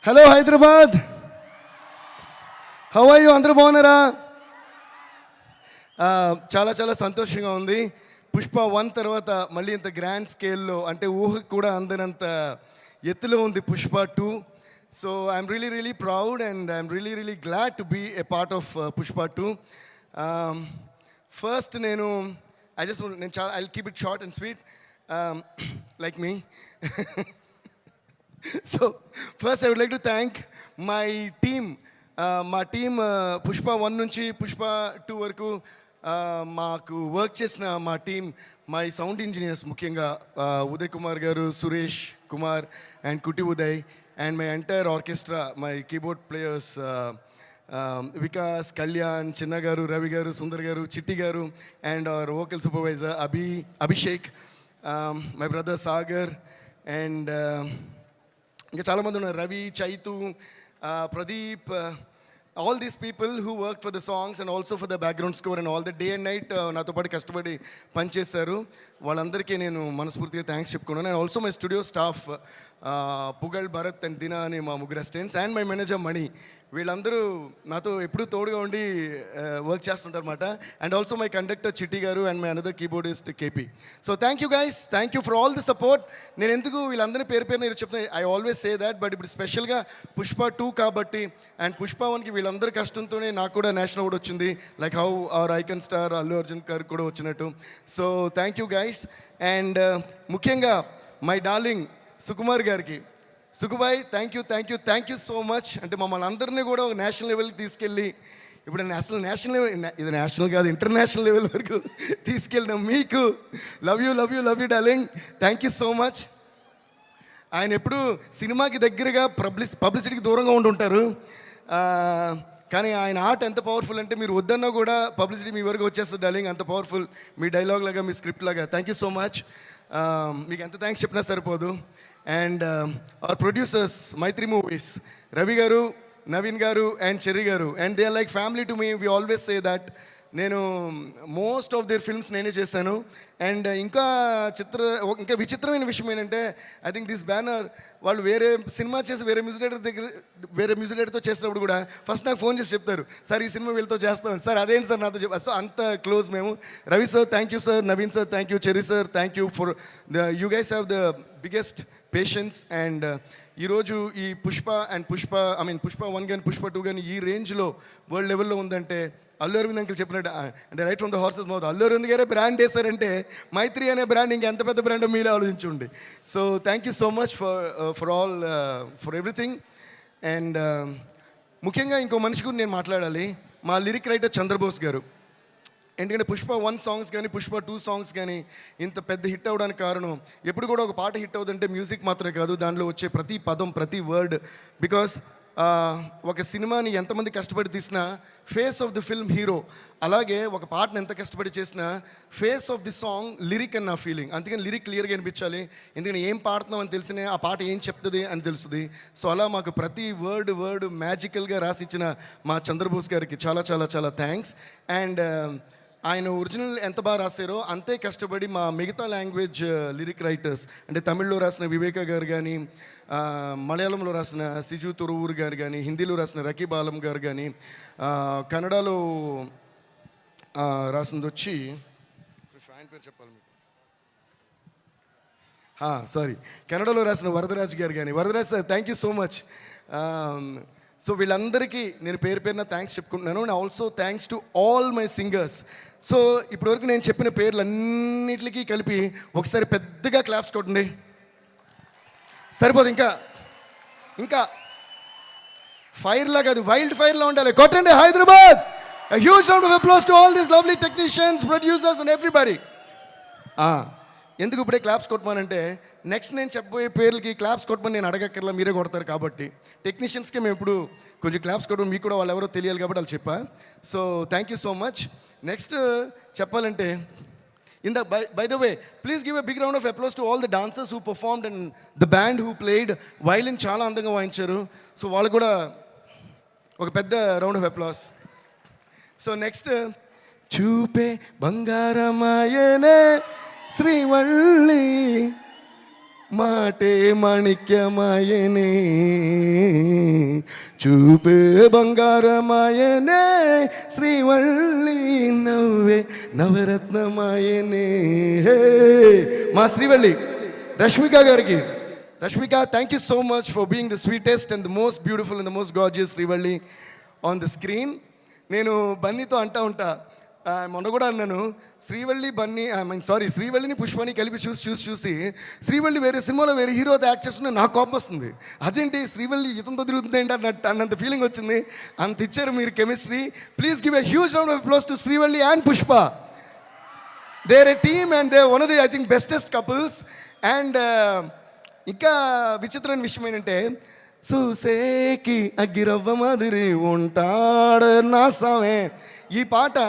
Hello Hyderabad, how are you? అందరూ బాగున్నారా? చాలా చాలా సంతోషంగా ఉంది. పుష్ప 1 తర్వాత మళ్ళీ ఇంత గ్రాండ్ స్కేల్లో, అంటే ఊహకు కూడా అందనంత ఎత్తులో ఉంది Pushpa 2. So I'm really really proud and I'm really really glad to be a part of Pushpa 2. First నేను I keep it short and sweet like me. So first I would like to thank my team. మా team Pushpa 1 నుంచి పుష్ప 2 వరకు మాకు work చేసిన మా team, my sound engineers, ముఖ్యంగా ఉదయ్ కుమార్ గారు, Suresh Kumar and Kutti Uday, and my entire orchestra, my keyboard players Vikas, Kalyan, Chinna గారు, రవి గారు, సుందర్ గారు, చిట్టి గారు, and our vocal supervisor Abhishek, my brother Sagar, and ఇంకా చాలామంది ఉన్నారు, Ravi, Chaitu, Pradeep, all these people who worked for the songs and also for the background score and all the day and night నాతో పాటు కష్టపడి పనిచేశారు. వాళ్ళందరికీ నేను మనస్ఫూర్తిగా థ్యాంక్స్ చెప్పుకున్నాను. And also my studio staff, Pugal, Bharath and Dina అని మా ముగ్గురు assistants, and my manager Mani. వీళ్ళందరూ నాతో ఎప్పుడూ తోడుగా ఉండి వర్క్ చేస్తుంటారు అనమాట. And also my conductor Chitti గారు and my another keyboardist KP. So thank you guys, thank you for all the support. నేను ఎందుకు వీళ్ళందరినీ పేరు పేరు చెప్తాను, I always say that, but ఇప్పుడు స్పెషల్గా పుష్ప 2 కాబట్టి అండ్ పుష్ప 1కి వీళ్ళందరి కష్టంతోనే నాకు కూడా నేషనల్ అవార్డు వచ్చింది, like how our icon star Allu Arjun గారికి కూడా వచ్చినట్టు. So thank you guys. And ముఖ్యంగా మై డార్లింగ్ సుకుమార్ గారికి, Sukubai, thank you so much. అంటే మమ్మల్ని అందరినీ కూడా ఒక నేషనల్ లెవెల్కి తీసుకెళ్ళి, ఇప్పుడు నేషనల్ లెవెల్, ఇది నేషనల్ కాదు ఇంటర్నేషనల్ లెవెల్ వరకు తీసుకెళ్ళినాం. మీకు love you darling, thank you so much. ఆయన ఎప్పుడు సినిమాకి దగ్గరగా పబ్లిసిటీకి దూరంగా ఉంటుంటారు, కానీ ఆయన ఆర్ట్ ఎంత పవర్ఫుల్ అంటే మీరు వద్దన్నా కూడా పబ్లిసిటీ మీ వరకు వచ్చేస్తుంది డార్లింగ్, అంత పవర్ఫుల్ మీ డైలాగ్ లాగా, మీ స్క్రిప్ట్ లాగా. Thank you so much. మీకు ఎంత థ్యాంక్స్ చెప్పినా సరిపోదు. And our producers, Mythri Movies, Ravi garu, Naveen garu and Cherry garu, and they are like family to me. We always say that. నేను మోస్ట్ ఆఫ్ దేర్ ఫిల్మ్స్ నేనే చేశాను. అండ్ ఇంకా విచిత్రమైన విషయం ఏంటంటే, ఐ థింక్ దిస్ బ్యానర్ వాళ్ళు వేరే సినిమా చేసి వేరే మ్యూజిక్ డైరెక్టర్తో చేసినప్పుడు కూడా ఫస్ట్ నాకు ఫోన్ చేసి చెప్తారు, సార్ ఈ సినిమా వీళ్ళతో చేస్తాం సార్, అదేంటి సార్ నాతో చెప్పారు. సో అంత క్లోజ్ మేము. Ravi sir thank you sir, Naveen sir thank you, cherry sir thank you for you guys have the biggest patience. And ఈరోజు ఈ పుష్ప 1 కానీ పుష్ప 2 కానీ ఈ రేంజ్లో వరల్డ్ లెవెల్లో ఉందంటే అల్లు అరవింద్ అంకుల్ చెప్పినట్టు, అంటే right from the horse's mouth, Allu Aravind గారే బ్రాండ్ వేశారంటే మైత్రి అనే బ్రాండ్ ఇంకెంత పెద్ద బ్రాండ్ మీరే ఆలోచించండి. So thank you so much for everything. And ముఖ్యంగా ఇంకో మనిషి గురించి నేను మాట్లాడాలి, మా లిరిక్ రైటర్ చంద్రబోస్ గారు. ఎందుకంటే పుష్ప 1 సాంగ్స్ కానీ పుష్ప 2 సాంగ్స్ కానీ ఇంత పెద్ద హిట్ అవ్వడానికి కారణం, ఎప్పుడు కూడా ఒక పాట హిట్ అవుతుందంటే మ్యూజిక్ మాత్రమే కాదు, దానిలో వచ్చే ప్రతి పదం, ప్రతి వర్డ్. బికాస్ ఒక సినిమాని ఎంతమంది కష్టపడి తీసినా face of the film hero, అలాగే ఒక పాటను ఎంత కష్టపడి చేసినా face of the song lyric అని నా ఫీలింగ్. అందుకని లిరిక్ క్లియర్గా అనిపించాలి, ఎందుకంటే ఏం పాడుతున్నాం అని తెలిసినే ఆ పాట ఏం చెప్తుంది అని తెలుస్తుంది. సో అలా మాకు ప్రతి వర్డ్ మ్యాజికల్గా రాసిచ్చిన మా చంద్రబోస్ గారికి చాలా చాలా చాలా థ్యాంక్స్. అండ్ ఆయన ఒరిజినల్ ఎంత బాగా రాశారో అంతే కష్టపడి మా మిగతా లాంగ్వేజ్ లిరిక్ రైటర్స్, అంటే తమిళ్లో రాసిన వివేక గారు కానీ, మలయాళంలో రాసిన సిజు తురువూరు గారు కానీ, హిందీలో రాసిన రకీబ్ ఆలం గారు కానీ, కన్నడలో రాసింది వచ్చి ఆయన పేరు చెప్పాలి మీకు, సారీ, కన్నడలో రాసిన వరదరాజ్ గారు కానీ. Varadaraj sir thank you so much. So వీళ్ళందరికీ నేను పేరు పేరున థ్యాంక్స్ చెప్పుకుంటున్నాను. And also thanks to all my singers. So ఇప్పటివరకు నేను చెప్పిన పేర్లన్నిటికీ కలిపి ఒకసారి పెద్దగా క్లాప్స్ కొట్టండి. సరిపోదు, ఇంకా ఫైర్లా కాదు, వైల్డ్ ఫైర్లా ఉండాలి. కొట్టండి Hyderabad. A huge round of applause to all these lovely technicians, producers and everybody. ఎందుకు ఇప్పుడే క్లాప్స్ కొట్టమనంటే, నెక్స్ట్ నేను చెప్పబోయే పేర్లకి క్లాప్స్ కొట్టమని నేను అడగక్కర్లా, మీరే కొడతారు కాబట్టి. టెక్నీషియన్స్కి మేము ఇప్పుడు కొంచెం క్లాప్స్ కొట్టడం, మీకు కూడా వాళ్ళు ఎవరో తెలియాలి కాబట్టి వాళ్ళు చెప్పా. So thank you so much. Next చెప్పాలంటే, by the way, please give a big round of applause to all the dancers who performed and the band who played violin. చాలా అందంగా వాయించారు. సో వాళ్ళు కూడా ఒక పెద్ద round of applause. So next, చూపే బంగారమాయనే శ్రీవల్లి, మాటే మాణిక్యమాయనే, చూపే బంగారమాయనే శ్రీవల్లి నవ్వే నవరత్నమాయనే. హే మా శ్రీవల్లి రష్మిక గారికి, Rashmika thank you so much for being the sweetest and the most beautiful and the most gorgeous Srivalli on the screen. నేను బన్నీతో అంటా ఉంటా, మొన్న కూడా అన్నాను, శ్రీవల్లి బన్నీ శ్రీవల్లిని పుష్పని కలిపి చూసి శ్రీవల్లి వేరే సినిమాలో వేరే హీరోతో యాక్ట్ చేస్తున్నా నాకు కోపం వస్తుంది. అదేంటి శ్రీవల్లి ఇతంతో తిరుగుతుంది ఏంటి అన్నంత ఫీలింగ్ వచ్చింది. అంత ఇచ్చారు మీరు chemistry. Please give a huge round of applause to Srivalli and Pushpa. They're a team and they one of the I think bestest couples. And ఇంకా విచిత్రమైన విషయం ఏంటంటే, చూసేకి అగ్గిరవ్వ మాదిరి ఉంటాడు నా సామే, ఈ పాట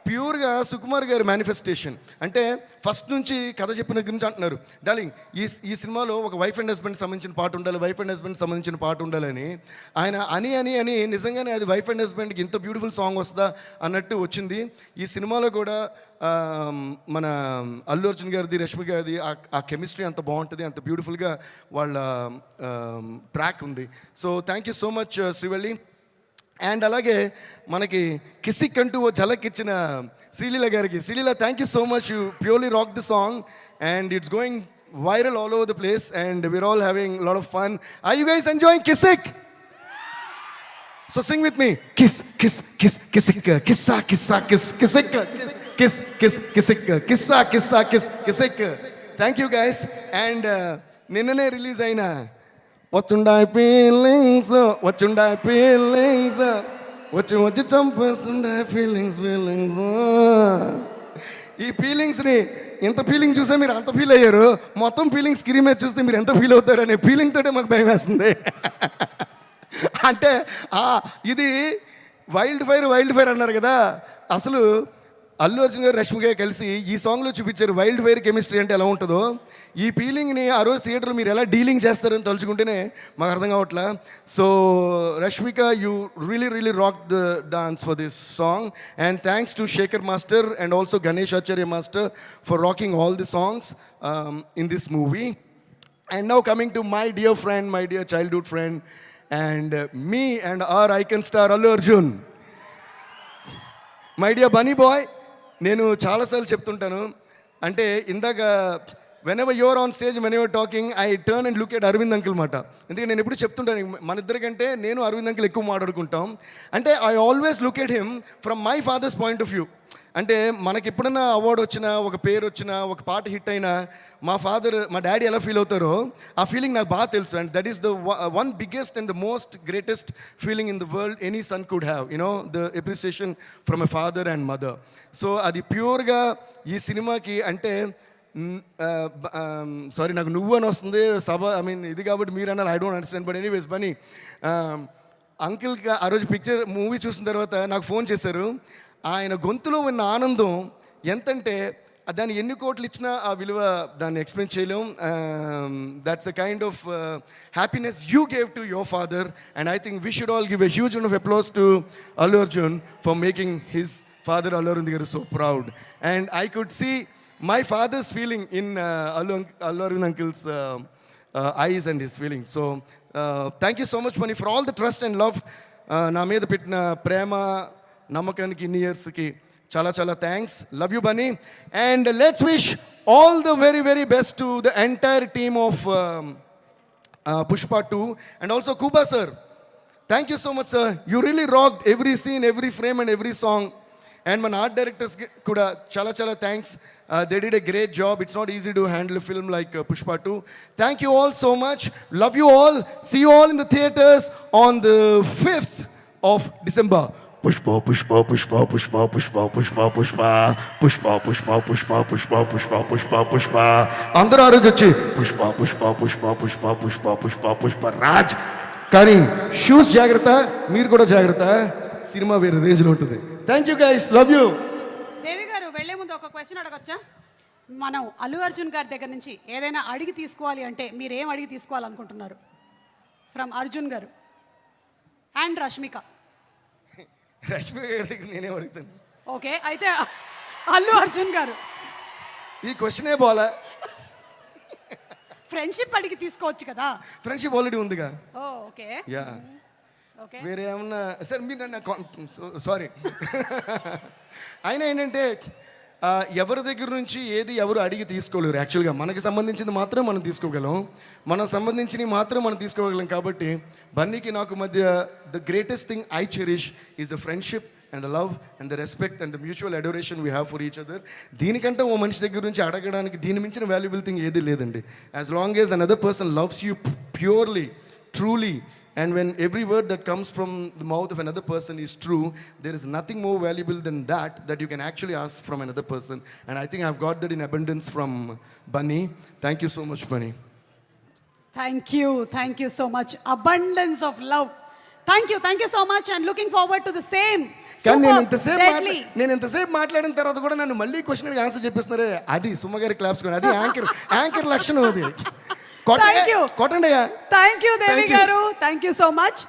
ప్యూర్గా సుకుమార్ గారి మేనిఫెస్టేషన్. అంటే ఫస్ట్ నుంచి కథ చెప్పిన గురించి అంటున్నారు, డార్లింగ్ ఈ సినిమాలో ఒక వైఫ్ అండ్ హస్బెండ్ సంబంధించిన పాట ఉండాలి, వైఫ్ అండ్ హస్బెండ్ సంబంధించిన పాట ఉండాలని ఆయన అని నిజంగానే అది వైఫ్ అండ్ హస్బెండ్కి ఇంత బ్యూటిఫుల్ సాంగ్ వస్తుందా అన్నట్టు వచ్చింది. ఈ సినిమాలో కూడా మన అల్లు అర్జున్ గారిది రష్మి గారిది ఆ కెమిస్ట్రీ అంత బాగుంటుంది, అంత బ్యూటిఫుల్గా వాళ్ళ ట్రాక్ ఉంది. So thank you so much Srivalli. And అలాగే మనకి కిసిక్ అంటూ ఓ ఝలక్ ఇచ్చిన శ్రీలీల గారికి, Sreeleela thank you so much, you purely rock the song and it's going viral all over the place and we're all having lot of fun. Are you guys enjoying Kissik? So sing with me, kiss kiss kiss Kissik కిస్సా కిస్సా kiss Kissik kiss kiss Kissik కిస్సా కిస్సా kiss Kissik. Thank you guys. And నిన్ననే release అయిన వచ్చుండాయి feelings వచ్చి చంపేస్తుండే feelings. ఈ ఫీలింగ్స్ని ఎంత ఫీలింగ్ చూసే మీరు అంత ఫీల్ అయ్యారు, మొత్తం ఫీలింగ్ స్క్రీన్ మీద చూస్తే మీరు ఎంత ఫీల్ అవుతారు అనే ఫీలింగ్ తోటే మాకు భయం వేస్తుంది. అంటే ఇది వైల్డ్ ఫైర్ అన్నారు కదా, అసలు అల్లు అర్జున్ గారు రష్మి గారు కలిసి ఈ సాంగ్లో చూపించారు వైల్డ్ ఫైర్ కెమిస్ట్రీ అంటే ఎలా ఉంటుందో. ఈ ఫీలింగ్ని ఆ రోజు థియేటర్లో మీరు ఎలా డీలింగ్ చేస్తారని తలుచుకుంటేనే మాకు అర్థం కావట్లా. So Rashmika, you really rock the dance for this song and thanks to Shekhar master and also Ganesh Acharya master for rocking all the songs in this movie. And now coming to my dear friend, my dear childhood friend and me and our icon star Allu Arjun, my dear Bunny boy. నేను చాలాసార్లు చెప్తుంటాను, అంటే ఇందాక whenever you're on stage, when you're talking, I turn and look at Aravind uncle మాట. ఎందుకంటే నేను ఎప్పుడు చెప్తుంటాను, మన ఇద్దరికంటే నేను అరవింద్ అంకుల్ ఎక్కువ మాట్లాడుకుంటాం. అంటే I always look at him from my father's point of view. అంటే మనకి ఎప్పుడైనా అవార్డు వచ్చినా, ఒక పేరు వచ్చినా, ఒక పాట హిట్ అయినా మా డాడీ ఎలా ఫీల్ అవుతారో ఆ ఫీలింగ్ నాకు బాగా తెలుసు. And that is the one biggest and the most greatest feeling in the world any son could have, the appreciation from a father and mother. So అది ప్యూర్గా ఈ సినిమాకి అంటే సారీ నాకు నువ్వు అని వస్తుంది ఇది కాబట్టి మీరు అన్నారు, I don't understand. But anyways Bunny అంకిల్కి ఆ రోజు మూవీ చూసిన తర్వాత నాకు ఫోన్ చేశారు. ఆయన గొంతులో ఉన్న ఆనందం ఎంతంటే దాన్ని ఎన్ని కోట్లు ఇచ్చినా ఆ విలువ దాన్ని ఎక్స్ప్లెయిన్ చేయలేం. That's a kind of happiness you gave to your father and I think we should all give a huge round of applause to Allu Arjun for making his father Allu Arvind garu so proud. And I could see my father's feeling in Allu Arvind uncle's eyes and his feelings. So thank you so much Mani for all the trust and love na meeda pettina prema namakaniki in years ki chala thanks. Love you Bunny. And let's wish all the very best to the entire team of Pushpa 2 and also Kuba sir. Thank you so much sir, you really rocked every scene, every frame and every song. And my art directors kuda chala thanks. They did a great job. It's not easy to handle a film like Pushpa 2. Thank you all so much. Love you all. See you all in the theaters on the 5th of December. Pushpa Pushpa Pushpa Pushpa Pushpa Pushpa Pushpa Pushpa Pushpa Pushpa Pushpa Pushpa Pushpa Pushpa అందరూ ఆరోగ్యొచ్చి Pushpa Pushpa Pushpa Pushpa Pushpa Pushpa Pushpa Raj. కానీ shoes జాగ్రత్త, మీరు కూడా జాగ్రత్త, cinema వేరే రేంజ్లో ఉంటుంది. Thank you guys, love you. Devi గారు వెళ్లే ముందు ఒక క్వశ్చన్ అడగొచ్చా? మనం అల్లు అర్జున్ గారి దగ్గర నుంచి ఏదైనా అడిగి తీసుకోవాలి అంటే మీరు ఏం అడిగి తీసుకోవాలనుకుంటున్నారు? ఫ్రమ్ అర్జున్ గారు అండ్ రష్మిక. రష్మిక గారి దగ్గర నేనేం అడుగుతాను? ఓకే, అయితే అల్లు అర్జున్ గారు ఈ క్వశ్చనే పోలా. ఫ్రెండ్షిప్ అడిగి తీసుకోవచ్చు కదా. ఫ్రెండ్షిప్ ఆల్రెడీ ఉందిగా. ఓకే. యా ఓకే వేరే ఏమన్నా సార్ మీరు నన్ను సారీ అయినా ఏంటంటే ఎవరి దగ్గర నుంచి ఏది ఎవరు అడిగి తీసుకోలేరు. యాక్చువల్గా మనకి సంబంధించింది మాత్రం మనం తీసుకోగలం, మనం సంబంధించినవి మాత్రం మనం తీసుకోగలం. కాబట్టి బన్నీకి నాకు మధ్య the greatest thing I cherish is the friendship and the love and the respect and the mutual adoration we have for each other. దీనికంటే ఓ మనిషి దగ్గర నుంచి అడగడానికి దీని మించిన వాల్యుబుల్ థింగ్ ఏది లేదండి. As long as another person loves you purely, truly, and when every word that comes from the mouth of another person is true, there is nothing more valuable than that you can actually ask from another person. And I think I've got that in abundance from Bunny. Thank you so much, Bunny. Thank you so much. Abundance of love. Thank you so much and looking forward to the same. కానీ నేను ఇంతసేపు మాట్లాడిన తర్వాత కూడా నన్ను మళ్ళీ question answer చెప్పిస్తున్నారే, అది సుమ్మగారి claps అది యాంకర్ లక్షణం అది. థ్యాంక్ యూ కొట్టండి. థ్యాంక్ యూ దేవి గారు, థ్యాంక్ యూ సో మచ్.